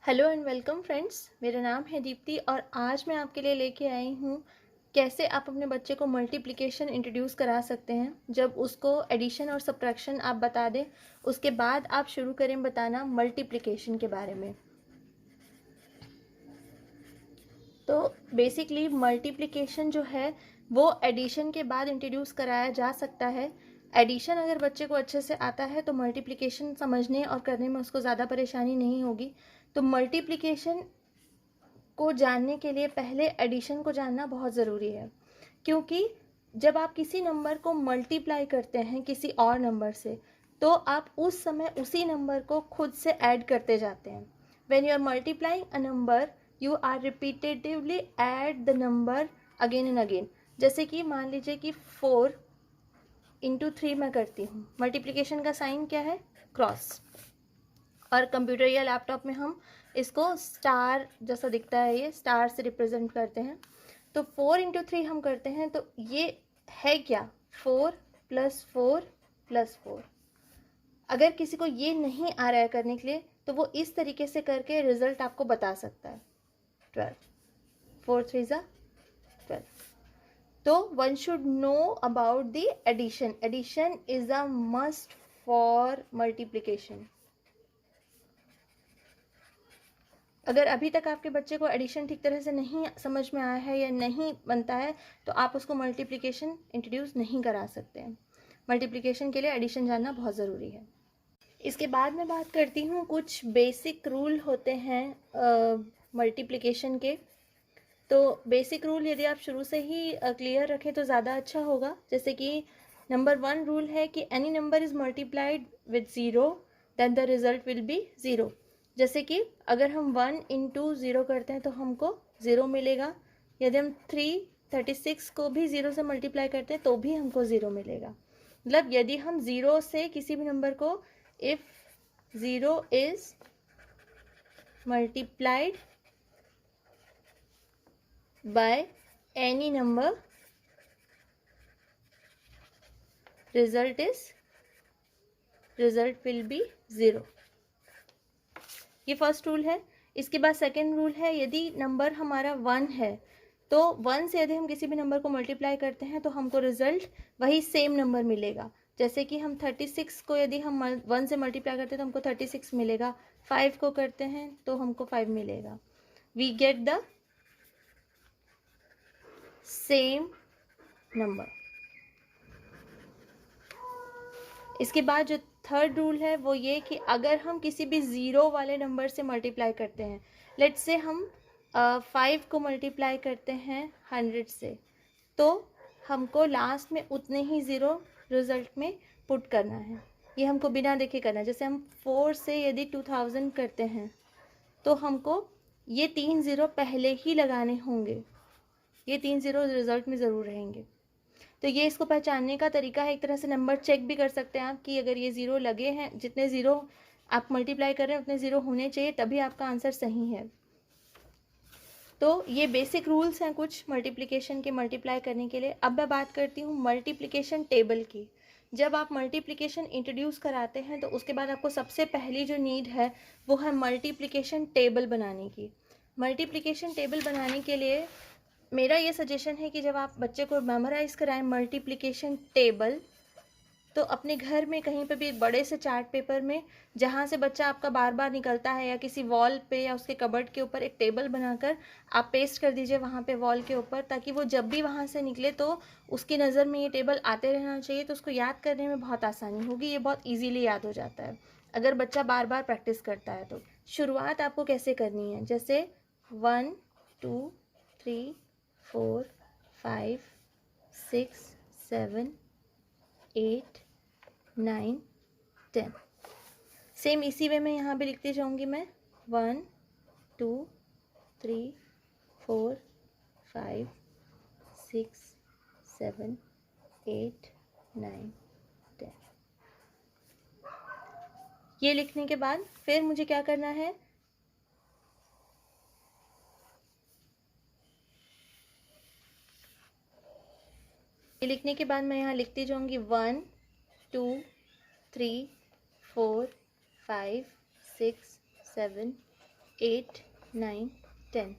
Hello and welcome friends. मेरा नाम है दीप्ति और आज मैं आपके लिए लेके आई हूँ कैसे आप अपने बच्चे को मल्टीप्लिकेशन इंट्रोड्यूस करा सकते हैं। जब उसको एडिशन और सब्ट्रैक्शन आप बता दें उसके बाद आप शुरू करें बताना मल्टीप्लिकेशन के बारे में। तो बेसिकली मल्टीप्लिकेशन जो है वो एडिशन के बाद इंट्रोड्यूस कराया जा सकता है। एडिशन अगर बच्चे को अच्छे से आता है तो मल्टीप्लिकेशन समझने और करने में उसको ज़्यादा परेशानी नहीं होगी। तो मल्टीप्लिकेशन को जानने के लिए पहले एडिशन को जानना बहुत ज़रूरी है, क्योंकि जब आप किसी नंबर को मल्टीप्लाई करते हैं किसी और नंबर से तो आप उस समय उसी नंबर को खुद से ऐड करते जाते हैं। When you are multiplying a number you are repetitively add the number again and again. जैसे कि मान लीजिए कि 4 इंटू 3 मैं करती हूँ, मल्टीप्लिकेशन का साइन क्या है? क्रॉस। और कंप्यूटर या लैपटॉप में हम इसको स्टार जैसा दिखता है, ये स्टार से रिप्रेजेंट करते हैं। तो 4 इंटू 3 हम करते हैं तो ये है क्या? 4 प्लस 4 प्लस 4। अगर किसी को ये नहीं आ रहा है करने के लिए तो वो इस तरीके से करके रिजल्ट आपको बता सकता है। 12, 4 3 ज़ा 12। तो one should know about the addition. Addition is a must for multiplication. अगर अभी तक आपके बच्चे को एडिशन ठीक तरह से नहीं समझ में आया है या नहीं बनता है तो आप उसको मल्टीप्लिकेशन इंट्रोड्यूस नहीं करा सकते हैं। मल्टीप्लिकेशन के लिए एडिशन जानना बहुत ज़रूरी है। इसके बाद मैं बात करती हूँ कुछ बेसिक रूल होते हैं मल्टीप्लिकेशन के। तो बेसिक रूल यदि आप शुरू से ही क्लियर रखें तो ज़्यादा अच्छा होगा। जैसे कि नंबर 1 रूल है कि any number is multiplied with zero then the result will be zero. जैसे कि अगर हम 1 इंटू ज़ीरो करते हैं तो हमको ज़ीरो मिलेगा। यदि हम 336 को भी ज़ीरो से मल्टीप्लाई करते हैं तो भी हमको ज़ीरो मिलेगा। मतलब यदि हम ज़ीरो से किसी भी नंबर को, if zero is multiplied by any number result will be zero. ये फर्स्ट रूल है। इसके बाद सेकेंड रूल है, यदि नंबर हमारा 1 है तो 1 से यदि हम किसी भी नंबर को मल्टीप्लाई करते हैं तो हमको रिजल्ट वही सेम नंबर मिलेगा। जैसे कि हम 36 को यदि हम 1 से मल्टीप्लाई करते हैं तो हमको 36 मिलेगा। 5 को करते हैं तो हमको 5 मिलेगा। We get the same number. इसके बाद जो थर्ड रूल है वो ये कि अगर हम किसी भी ज़ीरो वाले नंबर से मल्टीप्लाई करते हैं, लेट्स से हम 5 को मल्टीप्लाई करते हैं 100 से, तो हमको लास्ट में उतने ही ज़ीरो रिज़ल्ट में पुट करना है। ये हमको बिना देखे करना है। जैसे हम 4 से यदि 2000 करते हैं तो हमको ये 3 ज़ीरो पहले ही लगाने होंगे। ये 3 ज़ीरो रिज़ल्ट में ज़रूर रहेंगे। तो ये इसको पहचानने का तरीका है। एक तरह से नंबर चेक भी कर सकते हैं आप कि अगर ये ज़ीरो लगे हैं, जितने ज़ीरो आप मल्टीप्लाई कर रहे हैं उतने ज़ीरो होने चाहिए, तभी आपका आंसर सही है। तो ये बेसिक रूल्स हैं कुछ मल्टीप्लिकेशन के मल्टीप्लाई करने के लिए। अब मैं बात करती हूँ मल्टीप्लिकेशन टेबल की। जब आप मल्टीप्लिकेशन इंट्रोड्यूस कराते हैं तो उसके बाद आपको सबसे पहली जो नीड है वो है मल्टीप्लिकेशन टेबल बनाने की। मल्टीप्लिकेशन टेबल बनाने के लिए मेरा ये सजेशन है कि जब आप बच्चे को मेमोराइज़ कराएं मल्टीप्लिकेशन टेबल, तो अपने घर में कहीं पे भी एक बड़े से चार्ट पेपर में, जहाँ से बच्चा आपका बार बार निकलता है, या किसी वॉल पे या उसके कबर्ड के ऊपर एक टेबल बनाकर आप पेस्ट कर दीजिए वहाँ पे वॉल के ऊपर, ताकि वो जब भी वहाँ से निकले तो उसकी नज़र में ये टेबल आते रहना चाहिए। तो उसको याद करने में बहुत आसानी होगी, ये बहुत ईजीली याद हो जाता है अगर बच्चा बार बार प्रैक्टिस करता है। तो शुरुआत आपको कैसे करनी है, जैसे 1 2 3 4 5 6 7 8 9 10। सेम इसी वे में यहाँ पे लिखती जाऊँगी मैं। 1 2 3 4 5 6 7 8 9 10। ये लिखने के बाद फिर मुझे क्या करना है, ये लिखने के बाद मैं यहाँ लिखती जाऊँगी 1 2 3 4 5 6 7 8, 9, 10,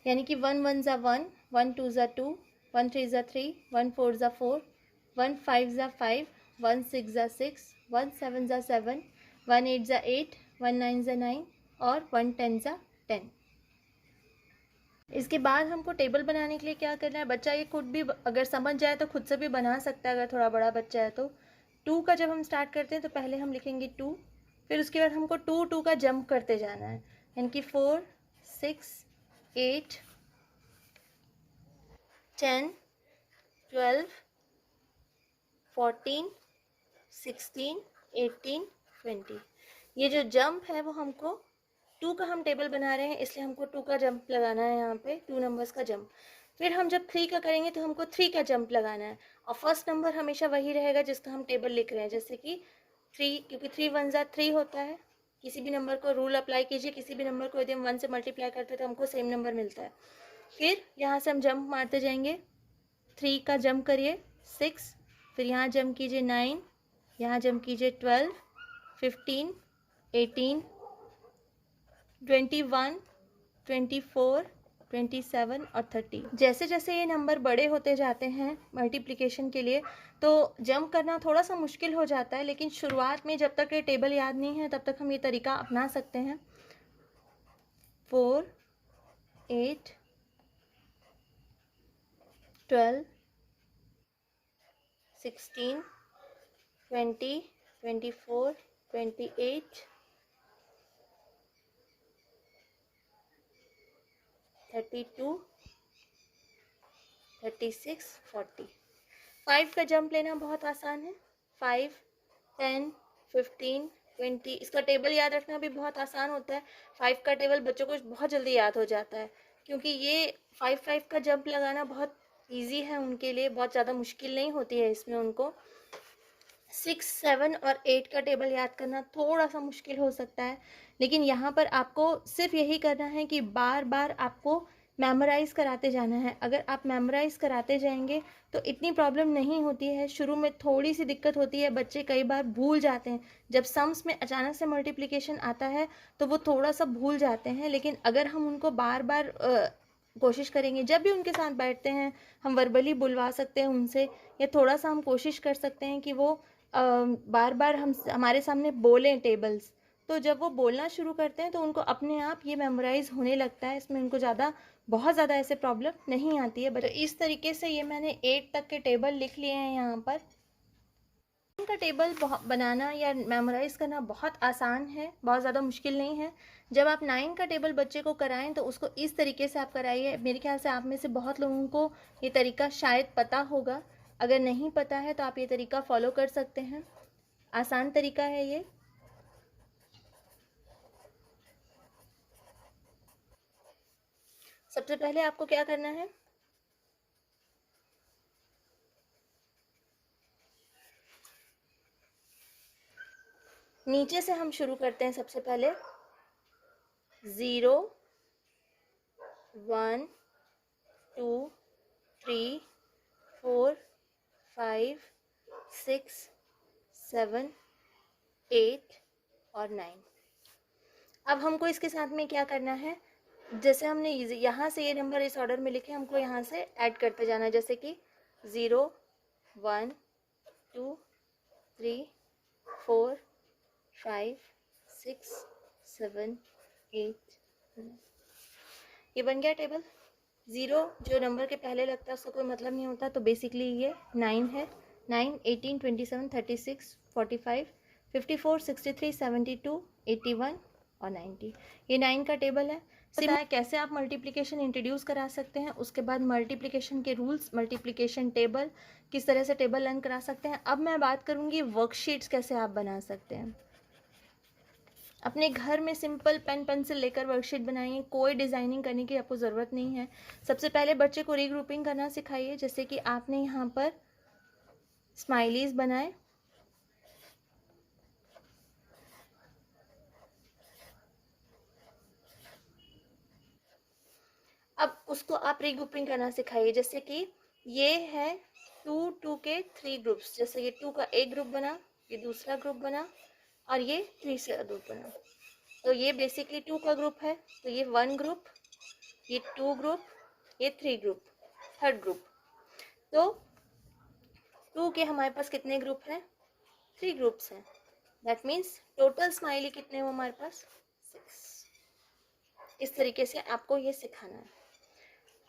यानी कि 1 1 ज़ा 1, 1 2 ज़ा 2, 1 3 ज़ा 3, 1 4 ज़ा 4, 1 5 ज़ा 5, 1 6 ज़ा 6, 1 7 ज़ा 7, 1 8 ज़ा 8, 1 9 ज़ा 9 और 1 10 ज़ा 10। इसके बाद हमको टेबल बनाने के लिए क्या करना है, बच्चा ये खुद भी अगर समझ जाए तो खुद से भी बना सकता है, अगर थोड़ा बड़ा बच्चा है तो। 2 का जब हम स्टार्ट करते हैं तो पहले हम लिखेंगे 2, फिर उसके बाद हमको 2 2 का जंप करते जाना है, यानी कि 4 6 8 10 12 14 16 18 20। ये जो जंप है वो हमको 2 का हम टेबल बना रहे हैं इसलिए हमको 2 का जंप लगाना है, यहाँ पे 2 नंबर्स का जंप। फिर हम जब 3 का करेंगे तो हमको 3 का जंप लगाना है, और फर्स्ट नंबर हमेशा वही रहेगा जिसका हम टेबल लिख रहे हैं, जैसे कि 3, क्योंकि 3 1 ज़ा 3 होता है। किसी भी नंबर को रूल अप्लाई कीजिए, किसी भी नंबर को यदि हम 1 से मल्टीप्लाई करते हैं तो हमको सेम नंबर मिलता है। फिर यहाँ से हम जंप मारते जाएंगे, 3 का जंप करिए 6, फिर यहाँ जंप कीजिए 9, यहाँ जंप कीजिए 12, 15, 18, 21, 24, 27 और 30। जैसे जैसे ये नंबर बड़े होते जाते हैं मल्टीप्लिकेशन के लिए तो जंप करना थोड़ा सा मुश्किल हो जाता है, लेकिन शुरुआत में जब तक ये टेबल याद नहीं है तब तक हम ये तरीका अपना सकते हैं। 4 8 12 16 20 24 28 32 36 40। 5 का जंप लेना बहुत आसान है, 5 10 15 20। इसका टेबल याद रखना भी बहुत आसान होता है। 5 का टेबल बच्चों को बहुत जल्दी याद हो जाता है, क्योंकि ये 5 का जंप लगाना बहुत ईजी है उनके लिए, बहुत ज़्यादा मुश्किल नहीं होती है इसमें उनको। 6 7 और 8 का टेबल याद करना थोड़ा सा मुश्किल हो सकता है, लेकिन यहाँ पर आपको सिर्फ यही करना है कि बार बार आपको मेमोराइज़ कराते जाना है। अगर आप मेमोराइज़ कराते जाएंगे तो इतनी प्रॉब्लम नहीं होती है। शुरू में थोड़ी सी दिक्कत होती है, बच्चे कई बार भूल जाते हैं, जब सम्स में अचानक से मल्टीप्लिकेशन आता है तो वो थोड़ा सा भूल जाते हैं, लेकिन अगर हम उनको बार बार कोशिश करेंगे, जब भी उनके साथ बैठते हैं हम वर्बली बुलवा सकते हैं उनसे, या थोड़ा सा हम कोशिश कर सकते हैं कि वो बार बार हमारे सामने बोलें टेबल्स, तो जब वो बोलना शुरू करते हैं तो उनको अपने आप ये मेमोराइज होने लगता है, इसमें उनको बहुत ज़्यादा ऐसे प्रॉब्लम नहीं आती है। बट इस तरीके से ये मैंने 8 तक के टेबल लिख लिए हैं यहाँ पर। का टेबल बनाना या मेमोराइज़ करना बहुत आसान है, बहुत ज़्यादा मुश्किल नहीं है। जब आप 9 का टेबल बच्चे को कराएं तो उसको इस तरीके से आप कराइए। मेरे ख्याल से आप में से बहुत लोगों को ये तरीका शायद पता होगा, अगर नहीं पता है तो आप ये तरीका फॉलो कर सकते हैं, आसान तरीका है ये। सबसे पहले आपको क्या करना है, नीचे से हम शुरू करते हैं। सबसे पहले 0 1 2 3 4 5 6 7 8 और 9। अब हमको इसके साथ में क्या करना है, जैसे हमने यहाँ से ये नंबर इस ऑर्डर में लिखे, हमको यहाँ से ऐड करते जाना है, जैसे कि 0 1 2 3 4 5 6 7 8 9। ये बन गया टेबल। 0 जो नंबर के पहले लगता है उसका कोई मतलब नहीं होता, तो बेसिकली ये 9 है। 9 18 27 36 45 54 63 72 81 और 90, ये 9 का टेबल है। पता है कैसे आप मल्टीप्लिकेशन इंट्रोड्यूस करा सकते हैं, उसके बाद मल्टीप्लिकेशन के रूल्स, मल्टीप्लिकेशन टेबल, किस तरह से टेबल लर्न करा सकते हैं। अब मैं बात करूँगी वर्कशीट्स कैसे आप बना सकते हैं। अपने घर में सिंपल पेन पेंसिल लेकर वर्कशीट बनाइए, कोई डिज़ाइनिंग करने की आपको ज़रूरत नहीं है। सबसे पहले बच्चे को रीग्रुपिंग करना सिखाइए, जैसे कि आपने यहाँ पर स्माइलीज बनाए, अब उसको आप रीग्रुपिंग करना सिखाइए, जैसे कि ये है 2 2 के 3 ग्रुप्स, जैसे ये 2 का एक ग्रुप बना, ये दूसरा ग्रुप बना और ये 3 से ग्रुप बना। तो ये बेसिकली 2 का ग्रुप है, तो ये 1 ग्रुप, ये 2 ग्रुप, ये 3 ग्रुप, थर्ड ग्रुप। तो 2 के हमारे पास कितने ग्रुप हैं? 3 ग्रुप्स हैं। दैट मीन्स टोटल स्माइली कितने हो हमारे पास? 6। इस तरीके से आपको ये सिखाना है।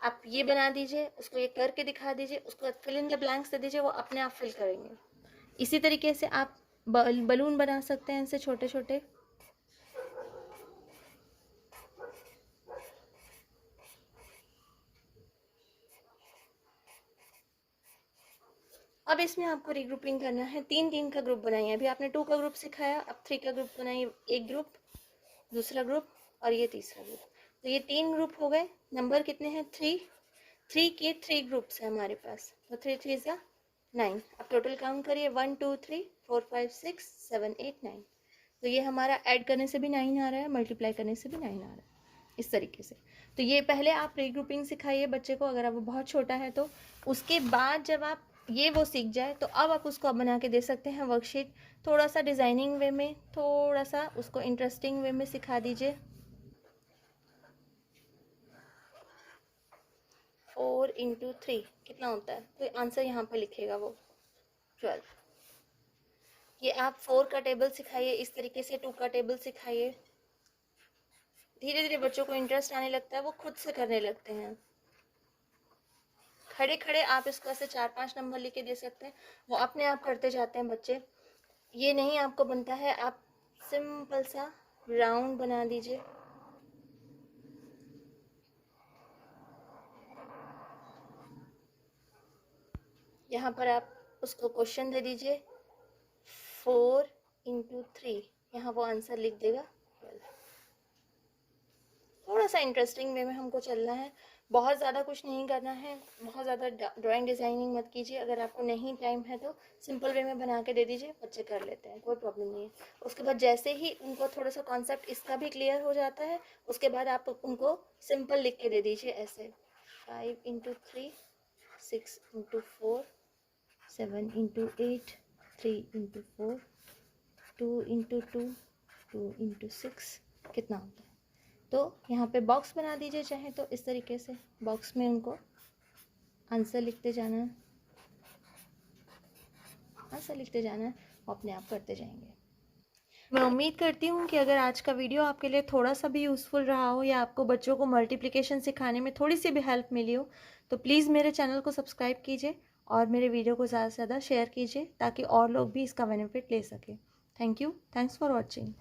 आप ये बना दीजिए, उसको ये करके दिखा दीजिए, उसको फिल इन द ब्लैंक्स दे दीजिए, वो अपने आप फिल करेंगे। इसी तरीके से आप बलून बना सकते हैं इनसे छोटे छोटे। अब इसमें आपको रिग्रुपिंग करना है। 3 का ग्रुप बनाइए। अभी आपने 2 का ग्रुप सिखाया, अब 3 का ग्रुप बनाइए। एक ग्रुप, दूसरा ग्रुप और ये तीसरा ग्रुप। तो ये 3 ग्रुप हो गए। नंबर कितने हैं? 3 के 3 ग्रुप्स हैं हमारे पास। तो 3 3 जा 9। अब टोटल काउंट करिए, 1 2 3 4 5 6 7 8 9। तो ये हमारा ऐड करने से भी 9 आ रहा है, मल्टीप्लाई करने से भी 9 आ रहा है, इस तरीके से। तो ये पहले आप रीग्रुपिंग सिखाइए बच्चे को, अगर आप वो बहुत छोटा है तो। उसके बाद जब आप ये वो सीख जाए तो अब आप उसको बना के दे सकते हैं वर्कशीट। थोड़ा सा डिज़ाइनिंग वे में, थोड़ा सा उसको इंटरेस्टिंग वे में सिखा दीजिए। 4 इंटू 3 कितना होता है? तो आंसर यहाँ पर लिखेगा वो 12। ये आप 4 का टेबल सिखाइए, इस तरीके से 2 का टेबल सिखाइए। धीरे धीरे बच्चों को इंटरेस्ट आने लगता है, वो खुद से करने लगते हैं। खड़े खड़े आप इसको ऐसे 4-5 नंबर लिख के दे सकते हैं, वो अपने आप करते जाते हैं बच्चे। ये नहीं आपको बनता है, आप सिंपल सा राउंड बना दीजिए। यहाँ पर आप उसको क्वेश्चन दे दीजिए 4 इंटू 3, यहाँ वो आंसर लिख देगा 12। थोड़ा सा इंटरेस्टिंग वे में हमको चलना है, बहुत ज़्यादा कुछ नहीं करना है। बहुत ज़्यादा ड्राइंग डिज़ाइनिंग मत कीजिए। अगर आपको नहीं टाइम है तो सिंपल वे में बना के दे दीजिए, बच्चे कर लेते हैं, कोई प्रॉब्लम नहीं है। उसके बाद जैसे ही उनको थोड़ा सा कॉन्सेप्ट इसका भी क्लियर हो जाता है, उसके बाद आप उनको सिंपल लिख के दे दीजिए ऐसे 5 into 3 6 into 4 7 into 8 3 into 4 2 into 2 2 into 6 कितना होता है। तो यहाँ पे बॉक्स बना दीजिए चाहे तो, इस तरीके से बॉक्स में उनको आंसर लिखते जाना है, आंसर लिखते जाना है, वो अपने आप करते जाएंगे। मैं उम्मीद करती हूँ कि अगर आज का वीडियो आपके लिए थोड़ा सा भी यूज़फुल रहा हो, या आपको बच्चों को मल्टीप्लिकेशन सिखाने में थोड़ी सी भी हेल्प मिली हो, तो प्लीज़ मेरे चैनल को सब्सक्राइब कीजिए और मेरे वीडियो को ज़्यादा से ज़्यादा शेयर कीजिए, ताकि और लोग भी इसका बेनिफिट ले सकें। Thank you, thanks for watching.